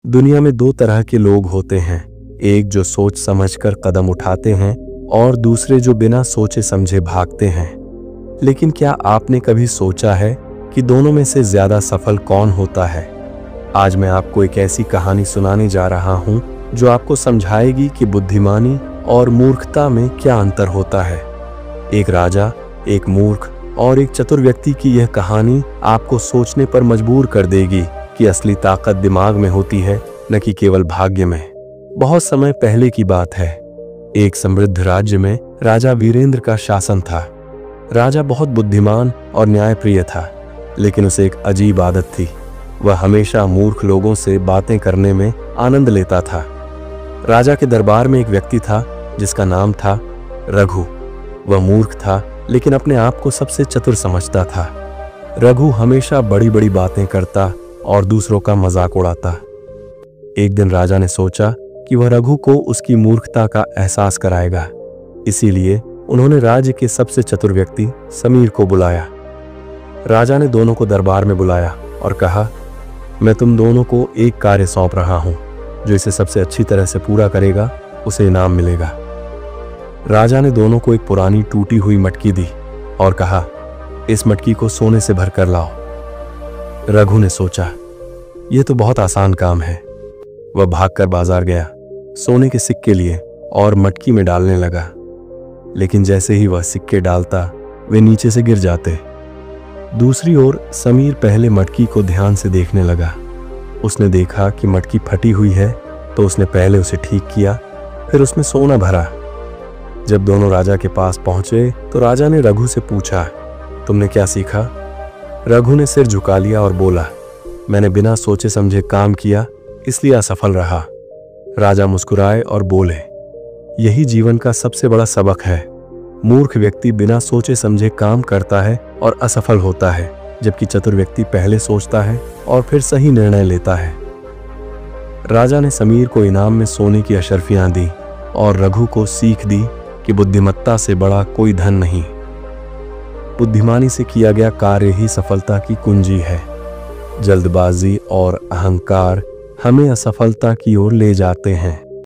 दुनिया में दो तरह के लोग होते हैं, एक जो सोच समझकर कदम उठाते हैं और दूसरे जो बिना सोचे समझे भागते हैं। लेकिन क्या आपने कभी सोचा है कि दोनों में से ज्यादा सफल कौन होता है? आज मैं आपको एक ऐसी कहानी सुनाने जा रहा हूं जो आपको समझाएगी कि बुद्धिमानी और मूर्खता में क्या अंतर होता है। एक राजा, एक मूर्ख और एक चतुर व्यक्ति की यह कहानी आपको सोचने पर मजबूर कर देगी कि असली ताकत दिमाग में होती है, न कि केवल भाग्य में। बहुत समय पहले की बात है। एक समृद्ध राज्य में राजा वीरेंद्र का शासन था। राजा बहुत बुद्धिमान और न्यायप्रिय था, लेकिन उसे एक अजीब आदत थी। वह हमेशा मूर्ख लोगों से बातें करने में आनंद लेता था। राजा के दरबार में एक व्यक्ति था जिसका नाम था रघु। वह मूर्ख था, लेकिन अपने आप को सबसे चतुर समझता था। रघु हमेशा बड़ी बड़ी बातें करता और दूसरों का मजाक उड़ाता। एक दिन राजा ने सोचा कि वह रघु को उसकी मूर्खता का एहसास कराएगा। इसीलिए उन्होंने राज्य के सबसे चतुर व्यक्ति समीर को बुलाया। राजा ने दोनों को दरबार में बुलाया और कहा, मैं तुम दोनों को एक कार्य सौंप रहा हूं। जो इसे सबसे अच्छी तरह से पूरा करेगा उसे इनाम मिलेगा। राजा ने दोनों को एक पुरानी टूटी हुई मटकी दी और कहा, इस मटकी को सोने से भर कर लाओ। रघु ने सोचा, यह तो बहुत आसान काम है। वह भागकर बाजार गया, सोने के सिक्के लिए और मटकी में डालने लगा। लेकिन जैसे ही वह सिक्के डालता, वे नीचे से गिर जाते। दूसरी ओर समीर पहले मटकी को ध्यान से देखने लगा। उसने देखा कि मटकी फटी हुई है, तो उसने पहले उसे ठीक किया, फिर उसमें सोना भरा। जब दोनों राजा के पास पहुंचे तो राजा ने रघु से पूछा, तुमने क्या सीखा? रघु ने सिर झुका लिया और बोला, मैंने बिना सोचे समझे काम किया, इसलिए असफल रहा। राजा मुस्कुराए और बोले, यही जीवन का सबसे बड़ा सबक है। मूर्ख व्यक्ति बिना सोचे समझे काम करता है और असफल होता है, जबकि चतुर व्यक्ति पहले सोचता है और फिर सही निर्णय लेता है। राजा ने समीर को इनाम में सोने की अशर्फियां दी और रघु को सीख दी कि बुद्धिमत्ता से बड़ा कोई धन नहीं। बुद्धिमानी से किया गया कार्य ही सफलता की कुंजी है। जल्दबाजी और अहंकार हमें असफलता की ओर ले जाते हैं।